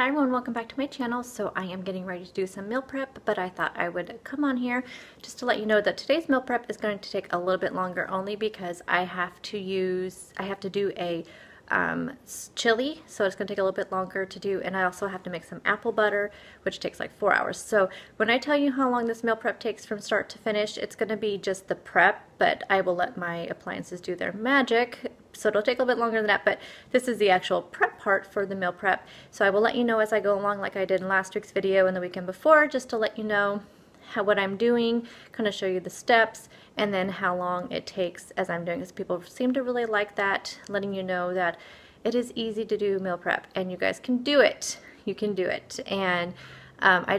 Hi everyone, welcome back to my channel. So I am getting ready to do some meal prep, but I thought I would come on here just to let you know that today's meal prep is going to take a little bit longer only because I have to do a chili, so it's going to take a little bit longer to do, and I also have to make some apple butter, which takes like 4 hours. So when I tell you how long this meal prep takes from start to finish, it's going to be just the prep, but I will let my appliances do their magic, so it'll take a little bit longer than that, but this is the actual prep part for the meal prep. So I will let you know as I go along, like I did in last week's video and the weekend before, just to let you know what I'm doing, kind of show you the steps, and then how long it takes as I'm doing this. People seem to really like that, letting you know that it is easy to do meal prep and you guys can do it. You can do it. And I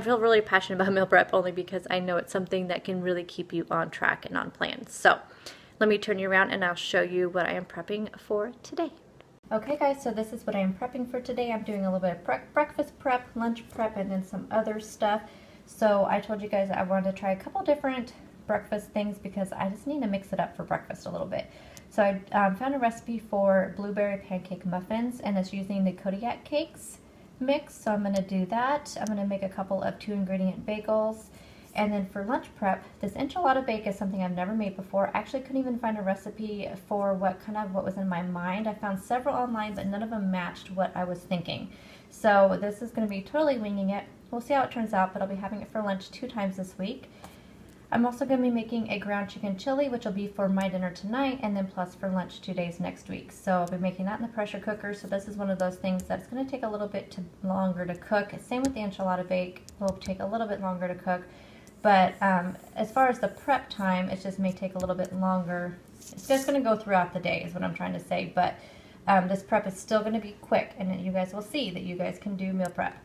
feel really passionate about meal prep only because I know it's something that can really keep you on track and on plan. So let me turn you around and I'll show you what I am prepping for today. Okay guys, so this is what I am prepping for today. I'm doing a little bit of breakfast prep, lunch prep, and then some other stuff. So I told you guys I wanted to try a couple different breakfast things because I just need to mix it up for breakfast a little bit. So I found a recipe for blueberry pancake muffins, and it's using the Kodiak cakes mix. So I'm going to do that. I'm going to make a couple of 2-ingredient bagels. And then for lunch prep, this enchilada bake is something I've never made before. I actually couldn't even find a recipe for what was in my mind. I found several online, but none of them matched what I was thinking. So this is going to be totally winging it. We'll see how it turns out, but I'll be having it for lunch 2 times this week. I'm also going to be making a ground chicken chili, which will be for my dinner tonight, and then plus for lunch 2 days next week. So I'll be making that in the pressure cooker. So this is one of those things that's going to take a little bit longer to cook. Same with the enchilada bake. It will take a little bit longer to cook. But as far as the prep time, it just may take a little bit longer. It's just going to go throughout the day is what I'm trying to say. But this prep is still going to be quick, and you guys will see that you guys can do meal prep.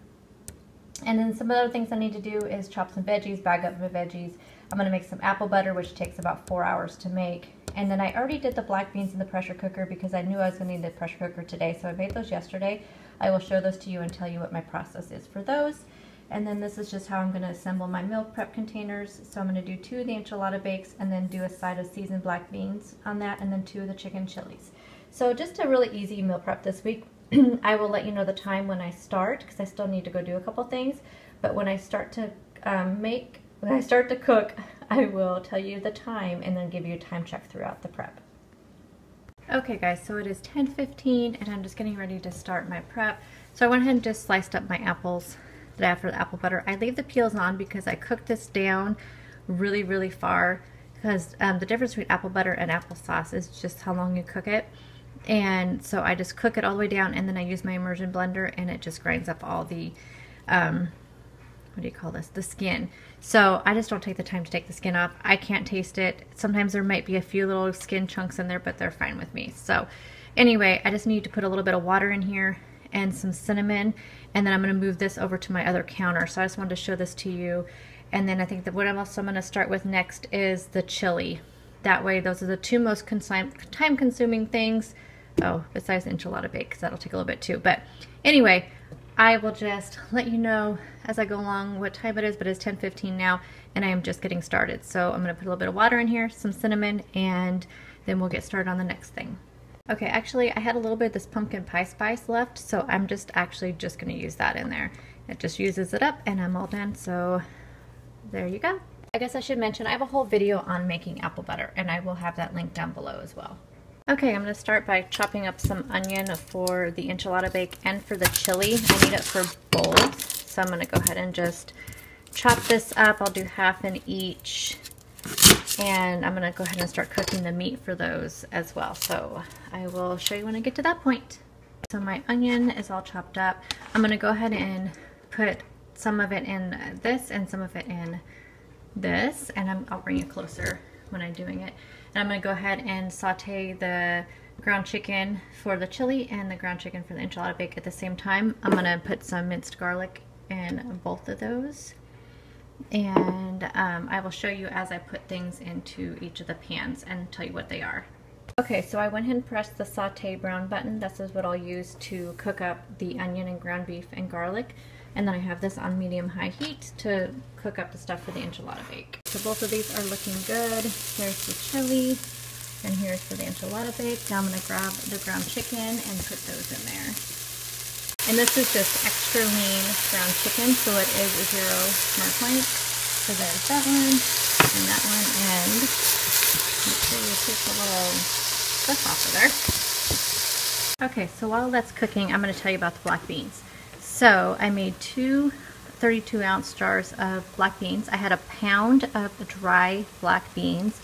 And then some other things I need to do is chop some veggies, bag up my veggies. I'm going to make some apple butter, which takes about 4 hours to make. And then I already did the black beans in the pressure cooker because I knew I was going to need the pressure cooker today. So I made those yesterday. I will show those to you and tell you what my process is for those. And then this is just how I'm going to assemble my meal prep containers. So I'm going to do 2 of the enchilada bakes and then do a side of seasoned black beans on that, and then 2 of the chicken chilies. So just a really easy meal prep this week. I will let you know the time when I start because I still need to go do a couple things. But when I start to cook, I will tell you the time and then give you a time check throughout the prep. Okay guys, so it is 10:15 and I'm just getting ready to start my prep. So I went ahead and just sliced up my apples that I have for the apple butter. I leave the peels on because I cook this down really far because the difference between apple butter and applesauce is just how long you cook it. And so I just cook it all the way down, and then I use my immersion blender and it just grinds up all the what do you call this, the skin. So I just don't take the time to take the skin off. I can't taste it. Sometimes there might be a few little skin chunks in there, but they're fine with me. So anyway, I just need to put a little bit of water in here and some cinnamon, and then I'm going to move this over to my other counter. So I just wanted to show this to you. And then I think that what I'm going to start with next is the chili. That way, those are the 2 most time-consuming things. Oh, besides the enchilada bake, because that'll take a little bit too. But anyway, I will just let you know as I go along what time it is, but it's 10:15 now, and I am just getting started. So I'm going to put a little bit of water in here, some cinnamon, and then we'll get started on the next thing. Okay, actually, I had a little bit of this pumpkin pie spice left, so I'm just going to use that in there. It just uses it up, and I'm all done. So there you go. I guess I should mention I have a whole video on making apple butter, and I will have that link down below as well. Okay, I'm going to start by chopping up some onion for the enchilada bake and for the chili. I need it for both, so I'm going to go ahead and just chop this up. I'll do half in each, and I'm going to go ahead and start cooking the meat for those as well. So I will show you when I get to that point. So my onion is all chopped up. I'm going to go ahead and put some of it in this and some of it in this, and I'll bring it closer when I'm doing it. And I'm going to go ahead and saute the ground chicken for the chili and the ground chicken for the enchilada bake at the same time. I'm going to put some minced garlic in both of those, and I will show you as I put things into each of the pans and tell you what they are. Okay, so I went ahead and pressed the saute brown button. This is what I'll use to cook up the onion and ground beef and garlic. And then I have this on medium-high heat to cook up the stuff for the enchilada bake. So both of these are looking good. Here's the chili, and here's for the enchilada bake. Now I'm going to grab the ground chicken and put those in there. And this is just extra lean ground chicken, so it is a 0 smart plank. So there's that one, and that one, and make sure you take the little stuff off of there. Okay, so while that's cooking, I'm going to tell you about the black beans. So I made 2 32-ounce jars of black beans. I had a pound of dry black beans.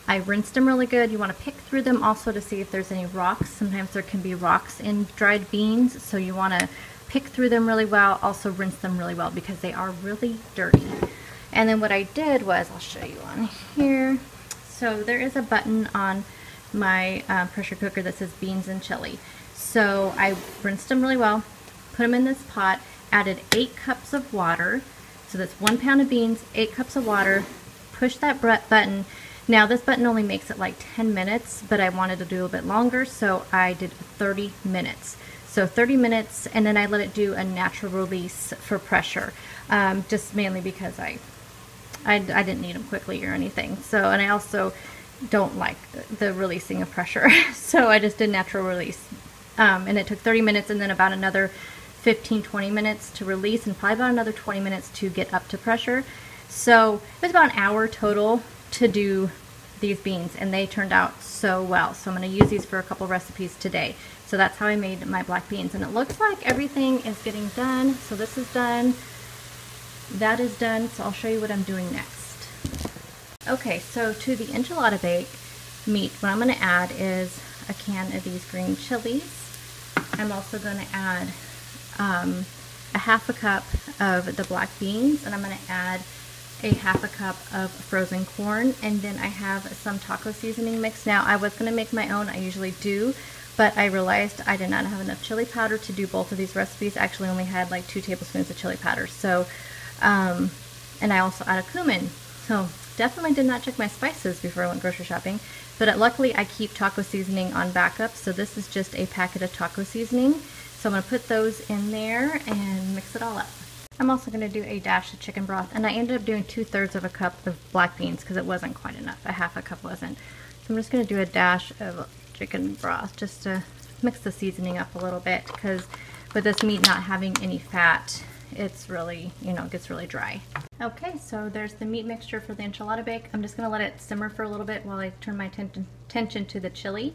I rinsed them really good. You want to pick through them also to see if there's any rocks. Sometimes there can be rocks in dried beans, so you want to pick through them really well. Also rinse them really well because they are really dirty. And then what I did was, I'll show you on here. So there is a button on my pressure cooker that says beans and chili. So I rinsed them really well, put them in this pot, added 8 cups of water. So that's 1 pound of beans, 8 cups of water, push that button. Now this button only makes it like 10 minutes, but I wanted to do a little bit longer, so I did 30 minutes. So 30 minutes, and then I let it do a natural release for pressure, just mainly because I didn't need them quickly or anything. So, and I also don't like the releasing of pressure, so I just did natural release. And it took 30 minutes and then about another 15-20 minutes to release, and probably about another 20 minutes to get up to pressure. So it was about an hour total to do these beans, and they turned out so well. So I'm going to use these for a couple recipes today. So that's how I made my black beans, and it looks like everything is getting done. So this is done, that is done, so I'll show you what I'm doing next. Okay, so to the enchilada bake meat, what I'm going to add is a can of these green chilies. I'm also going to add a half a cup of the black beans, and I'm going to add a half a cup of frozen corn, and then I have some taco seasoning mix. Now I was going to make my own, I usually do, but I realized I did not have enough chili powder to do both of these recipes. I actually only had like 2 tablespoons of chili powder. So, and I also added cumin. So definitely did not check my spices before I went grocery shopping, but luckily I keep taco seasoning on backup. So this is just a packet of taco seasoning. So I'm going to put those in there and mix it all up. I'm also going to do a dash of chicken broth, and I ended up doing 2/3 of a cup of black beans because it wasn't quite enough. A half a cup wasn't. So I'm just going to do a dash of chicken broth just to mix the seasoning up a little bit, because with this meat not having any fat, it's really, you know, it gets really dry. Okay, so there's the meat mixture for the enchilada bake. I'm just going to let it simmer for a little bit while I turn my attention to the chili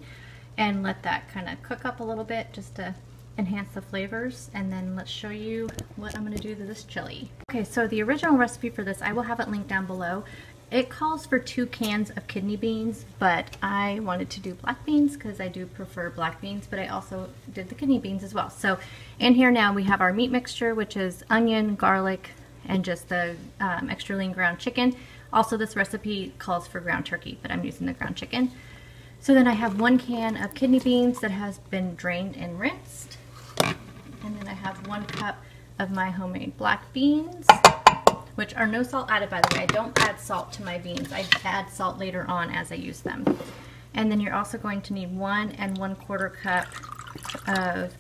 and let that kind of cook up a little bit just to enhance the flavors, and then let's show you what I'm going to do to this chili. Okay, so the original recipe for this, I will have it linked down below. It calls for 2 cans of kidney beans, but I wanted to do black beans because I do prefer black beans, but I also did the kidney beans as well. So in here now we have our meat mixture, which is onion, garlic, and just the extra lean ground chicken. Also this recipe calls for ground turkey, but I'm using the ground chicken. So then I have 1 can of kidney beans that has been drained and rinsed. And then I have 1 cup of my homemade black beans, which are no salt added, by the way. I don't add salt to my beans. I add salt later on as I use them. And then you're also going to need 1 1/4 cup of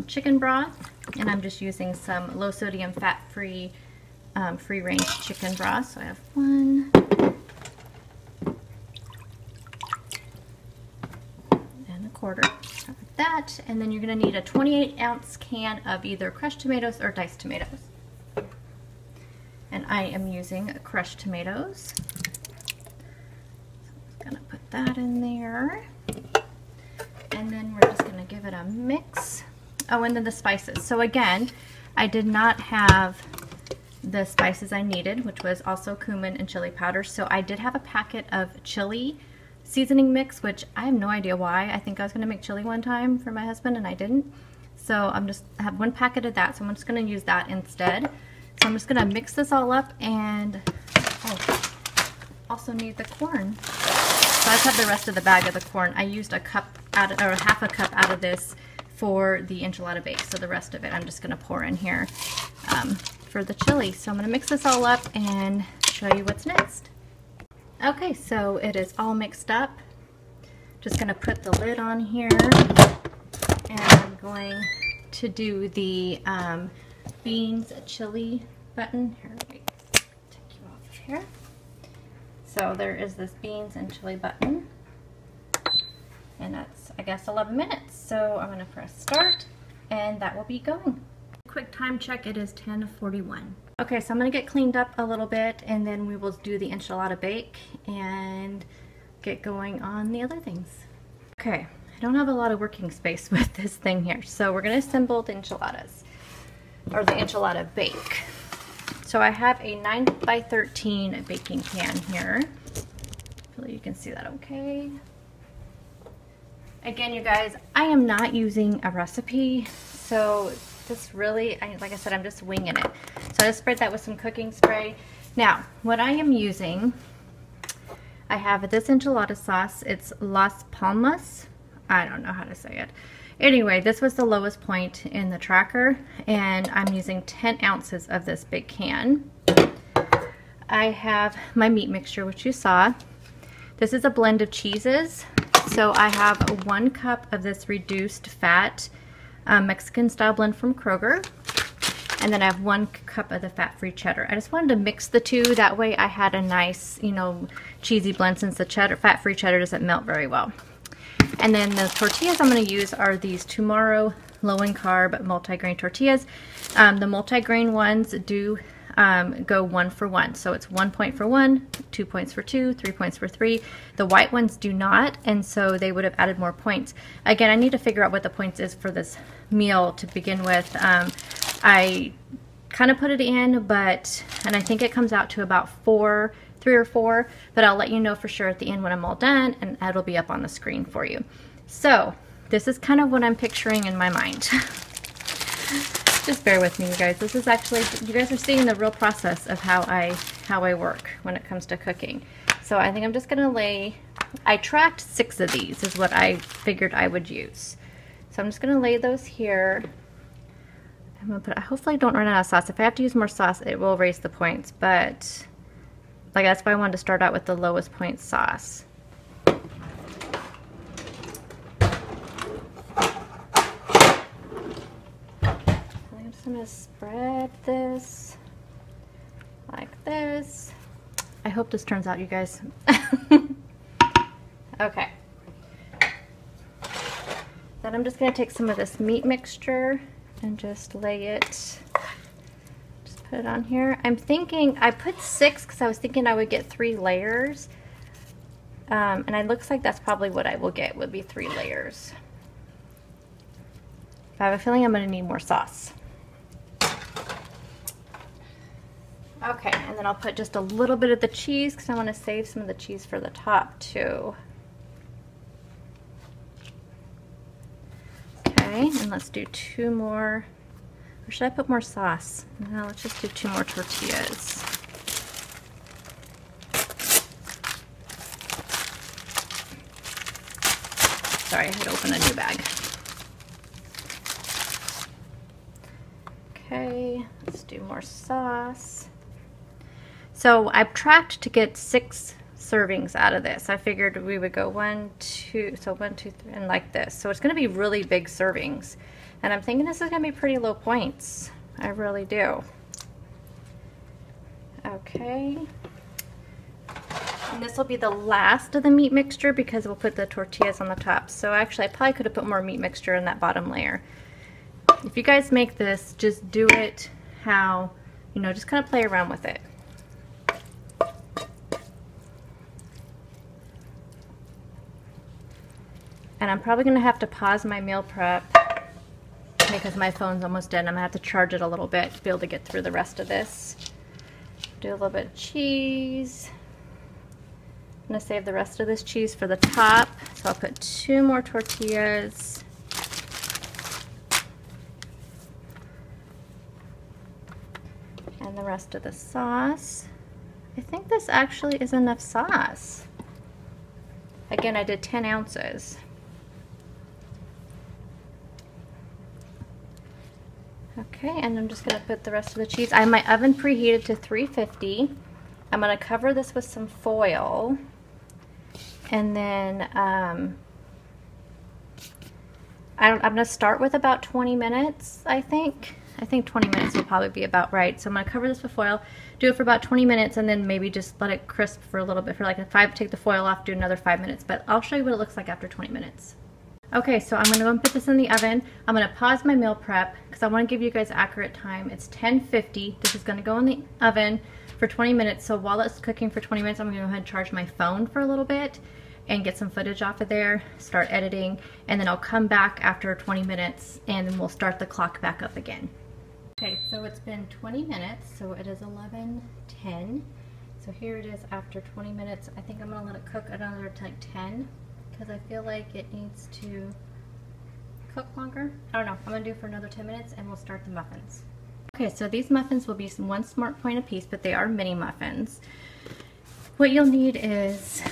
chicken broth. And I'm just using some low sodium, fat-free, free-range chicken broth. So I have 1. And 1/4. Like that, and then you're going to need a 28-ounce can of either crushed tomatoes or diced tomatoes. And I am using crushed tomatoes. So I'm going to put that in there. And then we're just going to give it a mix. Oh, and then the spices. So again, I did not have the spices I needed, which was also cumin and chili powder. So I did have a packet of chili seasoning mix, which I have no idea why. I think I was going to make chili one time for my husband and I didn't. So I have 1 packet of that, so I'm just going to use that instead. So I'm just going to mix this all up, and also need the corn. So I just have the rest of the bag of the corn. I used a cup out of, or half a cup out of this for the enchilada bake. So the rest of it I'm just going to pour in here for the chili. So I'm going to mix this all up and show you what's next. Okay, so it is all mixed up. Just going to put the lid on here, and I'm going to do the beans chili button. Here, let me take you off of here. So there is this beans and chili button, and that's, I guess, 11 minutes. So I'm going to press start, and that will be going. Quick time check, it is 10:41. Okay, so I'm gonna get cleaned up a little bit and then we will do the enchilada bake and get going on the other things. Okay, I don't have a lot of working space with this thing here, so we're gonna assemble the enchiladas, or the enchilada bake. So I have a 9x13 baking pan here. Hopefully you can see that okay. Again, you guys, I am not using a recipe, so this really, like I said, I'm just winging it. So I just sprayed that with some cooking spray. Now, what I am using, I have this enchilada sauce. It's Las Palmas. I don't know how to say it. Anyway, this was the lowest point in the tracker, and I'm using 10 ounces of this big can. I have my meat mixture, which you saw. This is a blend of cheeses. So I have 1 cup of this reduced fat Mexican style blend from Kroger, and then I have 1 cup of the fat-free cheddar. I just wanted to mix the two, that way I had a nice, you know, cheesy blend, since the cheddar, fat-free cheddar doesn't melt very well. And then the tortillas I'm going to use are these Tumaro low in carb multi-grain tortillas. The multi-grain ones do go 1 for 1, so it's 1 point for 1, 2 points for 2, 3 points for 3. The white ones do not, and so they would have added more points. Again, I need to figure out what the points is for this meal to begin with. I kind of put it in, and I think it comes out to about 3 or 4, but I'll let you know for sure at the end when I'm all done, and it'll be up on the screen for you. So this is kind of what I'm picturing in my mind. Just bear with me, you guys. This is actually, you guys are seeing the real process of how I work when it comes to cooking. So I think I'm just gonna I tracked 6 of these is what I figured I would use. So I'm just gonna lay those here. I'm gonna put, hopefully I don't run out of sauce. If I have to use more sauce, it will raise the points, but like that's why I wanted to start out with the lowest point sauce. I'm going to spread this like this. I hope this turns out, you guys. Okay. Then I'm just going to take some of this meat mixture and just lay it, just put it on here. I'm thinking, I put 6 because I was thinking I would get 3 layers. And it looks like that's probably what I will get, would be 3 layers. I have a feeling I'm going to need more sauce. Okay, and then I'll put just a little bit of the cheese because I want to save some of the cheese for the top too. Okay, and let's do 2 more, or should I put more sauce? No, let's just do 2 more tortillas. Sorry, I had to open a new bag. Okay, let's do more sauce. So I've tracked to get 6 servings out of this. I figured we would go 1, 2, so 1, 2, 3, and like this. So it's going to be really big servings. And I'm thinking this is going to be pretty low points. I really do. Okay. And this will be the last of the meat mixture because we'll put the tortillas on the top. So actually I probably could have put more meat mixture in that bottom layer. If you guys make this, just do it how, you know, just kind of play around with it. And I'm probably going to have to pause my meal prep because my phone's almost dead and I'm going to have to charge it a little bit to be able to get through the rest of this. Do a little bit of cheese. I'm going to save the rest of this cheese for the top. So I'll put 2 more tortillas. And the rest of the sauce. I think this actually is enough sauce. Again, I did 10 ounces. Okay, and I'm just going to put the rest of the cheese. I have my oven preheated to 350. I'm going to cover this with some foil. And then I'm going to start with about 20 minutes, I think. I think 20 minutes will probably be about right. So I'm going to cover this with foil, do it for about 20 minutes, and then maybe just let it crisp for a little bit. For like a 5, take the foil off, do another 5 minutes. But I'll show you what it looks like after 20 minutes. Okay, so I'm gonna go and put this in the oven. I'm gonna pause my meal prep because I wanna give you guys accurate time. It's 10:50. This is gonna go in the oven for 20 minutes. So while it's cooking for 20 minutes, I'm gonna go ahead and charge my phone for a little bit and get some footage off of there, start editing, and then I'll come back after 20 minutes and then we'll start the clock back up again. Okay, so it's been 20 minutes, so it is 11:10. So here it is after 20 minutes. I think I'm gonna let it cook another like 10 because I feel like it needs to cook longer. I don't know, I'm gonna do it for another 10 minutes and we'll start the muffins. Okay, so these muffins will be one smart point a piece, but they are mini muffins. What you'll need is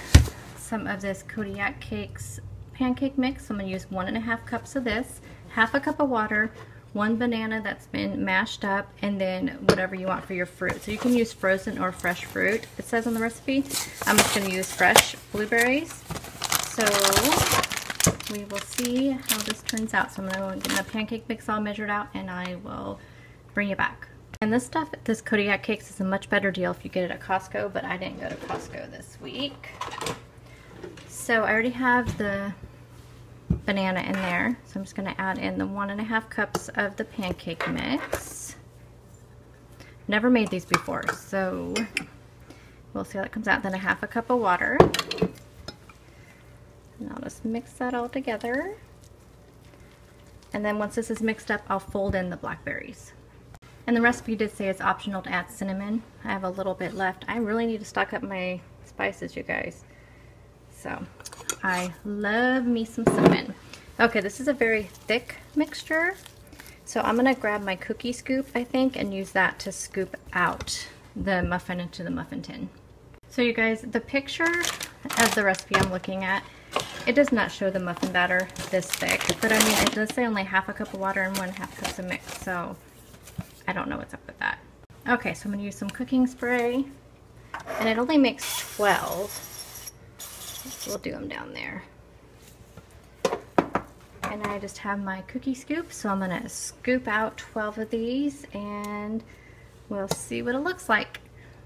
some of this Kodiak Cakes pancake mix. So I'm going to use 1.5 cups of this, half a cup of water, 1 banana that's been mashed up, and then whatever you want for your fruit. So you can use frozen or fresh fruit, it says on the recipe. I'm just going to use fresh blueberries. So we will see how this turns out. So I'm going to get the pancake mix all measured out and I will bring you back. And this stuff, this Kodiak Cakes, is a much better deal if you get it at Costco, but I didn't go to Costco this week. So I already have the banana in there, so I'm just going to add in the 1.5 cups of the pancake mix. Never made these before, so we'll see how that comes out. Then 1/2 cup of water. And I'll just mix that all together. And then once this is mixed up, I'll fold in the blackberries. And the recipe did say it's optional to add cinnamon. I have a little bit left. I really need to stock up my spices, you guys. So I love me some cinnamon. Okay, this is a very thick mixture. So I'm gonna grab my cookie scoop, I think, and use that to scoop out the muffin into the muffin tin. So you guys, the picture of the recipe I'm looking at, it does not show the muffin batter this thick, but I mean, it does say only 1/2 cup of water and 1/2 cups of mix, so I don't know what's up with that. Okay, so I'm gonna use some cooking spray, and it only makes 12. We'll do them down there. And I just have my cookie scoop, so I'm gonna scoop out 12 of these and we'll see what it looks like.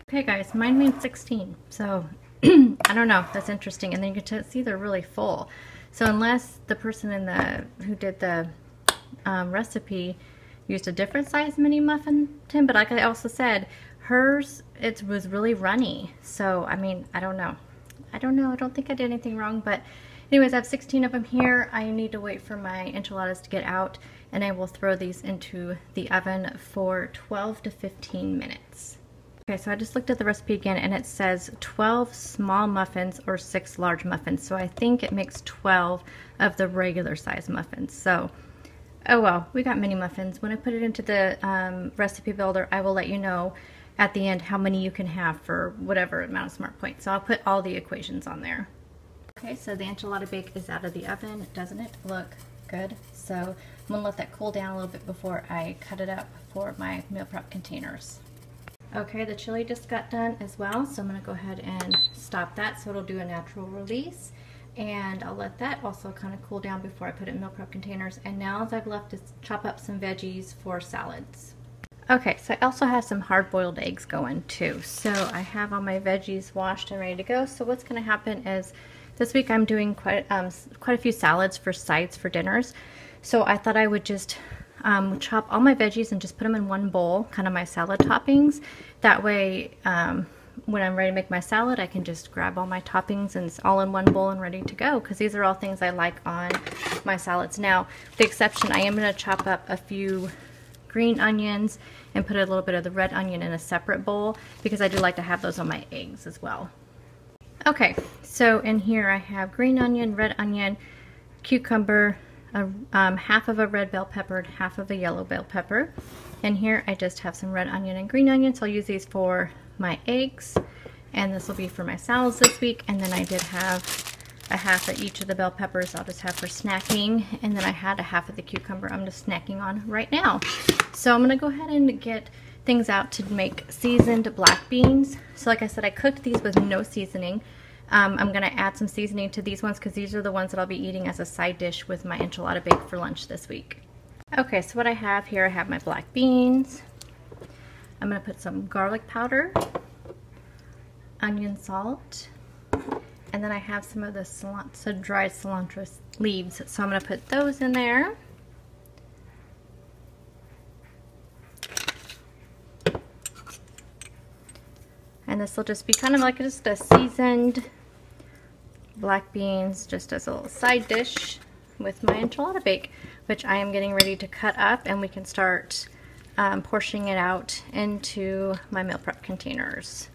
Okay guys, mine made 16, so I don't know, that's interesting. And then you can see they're really full. So unless the person who did the recipe used a different size mini muffin tin, but like I also said, hers, it was really runny. So I mean, I don't know. I don't think I did anything wrong, but anyways, I have 16 of them here. I need to wait for my enchiladas to get out, and I will throw these into the oven for 12 to 15 minutes. Okay, so I just looked at the recipe again, and it says 12 small muffins or 6 large muffins, so I think it makes 12 of the regular size muffins. So, oh well, we got mini muffins. When I put it into the recipe builder, I will let you know at the end how many you can have for whatever amount of smart points. So I'll put all the equations on there. Okay, so the Enchilada Bake is out of the oven. Doesn't it look good? So I'm gonna let that cool down a little bit before I cut it up for my meal prep containers. Okay, the chili just got done as well, so I'm gonna go ahead and stop that so it'll do a natural release. And I'll let that also kind of cool down before I put it in meal prep containers. And now all I've left is chop up some veggies for salads. Okay, so I also have some hard-boiled eggs going too. So I have all my veggies washed and ready to go. So what's going to happen is this week I'm doing quite a few salads for sides for dinners. So I thought I would just chop all my veggies and just put them in one bowl, kind of my salad toppings. That way, when I'm ready to make my salad, I can just grab all my toppings and it's all in one bowl and ready to go, because these are all things I like on my salads. Now, with the exception, I am going to chop up a few green onions and put a little bit of the red onion in a separate bowl because I do like to have those on my eggs as well. Okay, so in here I have green onion, red onion, cucumber, half of a red bell pepper, half of a yellow bell pepper. And here I just have some red onion and green onion, so I'll use these for my eggs, and this will be for my salads this week. And then I did have a half of each of the bell peppers I'll just have for snacking, and then I had a half of the cucumber I'm just snacking on right now. So I'm gonna go ahead and get things out to make seasoned black beans. So like I said, I cooked these with no seasoning. I'm gonna add some seasoning to these ones because these are the ones that I'll be eating as a side dish with my Enchilada Bake for lunch this week. Okay, so what I have here, I have my black beans. I'm gonna put some garlic powder, onion salt, and then I have some of the dried cilantro leaves, so I'm going to put those in there. And this will just be kind of like just a seasoned black beans, just as a little side dish with my enchilada bake, which I am getting ready to cut up, and we can start portioning it out into my meal prep containers.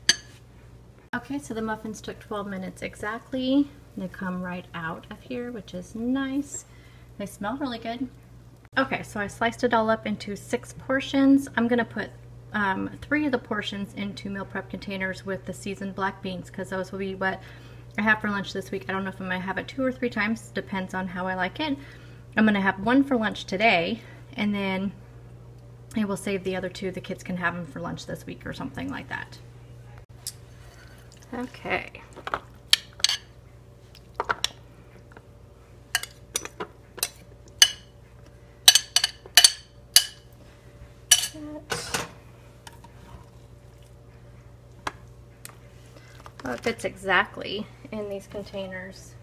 Okay, so the muffins took 12 minutes exactly. They come right out of here, which is nice. They smell really good. Okay, so I sliced it all up into 6 portions. I'm gonna put 3 of the portions into meal prep containers with the seasoned black beans, because those will be what I have for lunch this week. I don't know if I'm gonna have it 2 or 3 times, depends on how I like it. I'm gonna have 1 for lunch today, and then I will save the other 2. The kids can have them for lunch this week or something like that. Okay. Well, it fits exactly in these containers.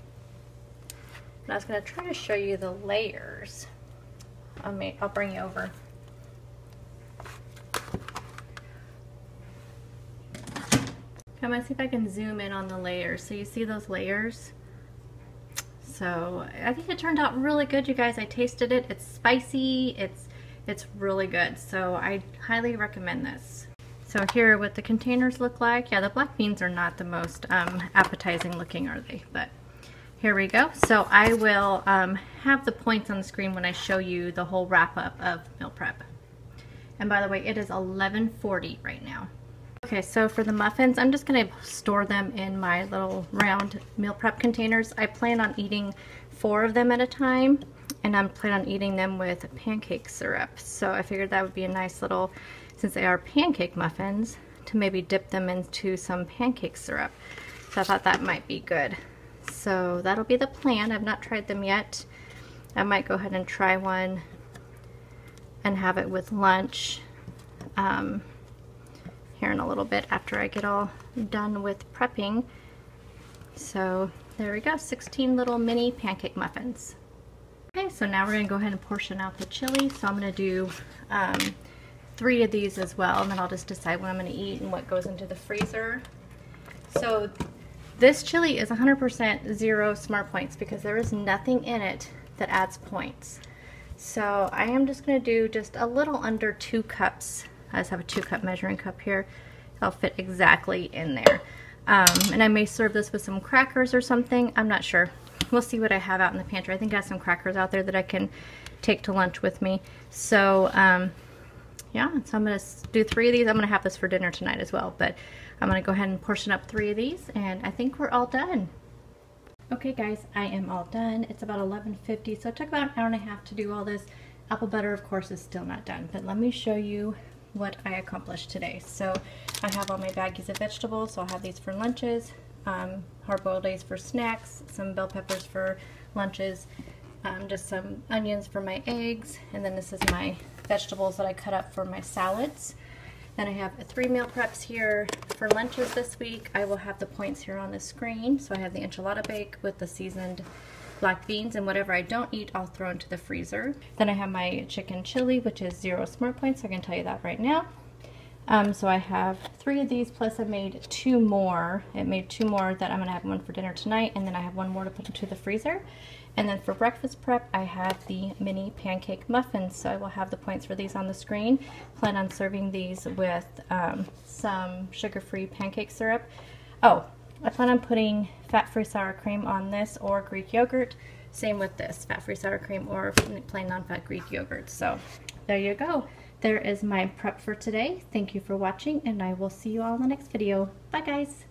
And I was going to try to show you the layers. I'll bring you over. I'm going to see if I can zoom in on the layers. So you see those layers? So I think it turned out really good, you guys. I tasted it. It's spicy. It's really good. So I highly recommend this. So here are what the containers look like. Yeah, the black beans are not the most appetizing looking, are they? But here we go. So I will have the points on the screen when I show you the whole wrap up of meal prep. And by the way, it is 11:40 right now. Okay, so for the muffins, I'm just going to store them in my little round meal prep containers. I plan on eating 4 of them at a time, and I'm planning on eating them with pancake syrup. So I figured that would be a nice little, since they are pancake muffins, to maybe dip them into some pancake syrup. So I thought that might be good. So that'll be the plan. I've not tried them yet. I might go ahead and try one and have it with lunch here in a little bit after I get all done with prepping. So there we go, 16 little mini pancake muffins. Okay, so now we're going to go ahead and portion out the chili. So I'm going to do 3 of these as well, and then I'll just decide what I'm going to eat and what goes into the freezer. So this chili is 100% 0 smart points because there is nothing in it that adds points. So I am just going to do just a little under 2 cups. I just have a 2-cup measuring cup here. It'll fit exactly in there. And I may serve this with some crackers or something. I'm not sure. We'll see what I have out in the pantry. I think I have some crackers out there that I can take to lunch with me. So yeah, so I'm going to do 3 of these. I'm going to have this for dinner tonight as well. But I'm going to go ahead and portion up 3 of these, and I think we're all done. Okay guys, I am all done. It's about 11:50, so it took about an hour and a half to do all this. Apple butter, of course, is still not done, but let me show you what I accomplished today. So I have all my baggies of vegetables, so I'll have these for lunches, hard-boiled eggs for snacks, some bell peppers for lunches, just some onions for my eggs, and then this is my vegetables that I cut up for my salads. Then I have 3 meal preps here for lunches this week. I will have the points here on the screen. So I have the Enchilada Bake with the seasoned black beans, and whatever I don't eat, I'll throw into the freezer. Then I have my chicken chili, which is 0 smart points. I can tell you that right now. So I have 3 of these, plus I made 2 more. It made 2 more that I'm gonna have 1 for dinner tonight, and then I have 1 more to put into the freezer. And then for breakfast prep, I have the mini pancake muffins. So I will have the points for these on the screen. Plan on serving these with some sugar-free pancake syrup. Oh, I plan on putting fat-free sour cream on this or Greek yogurt. Same with this, fat-free sour cream or plain non-fat Greek yogurt. So there you go. There is my prep for today. Thank you for watching, and I will see you all in the next video. Bye guys.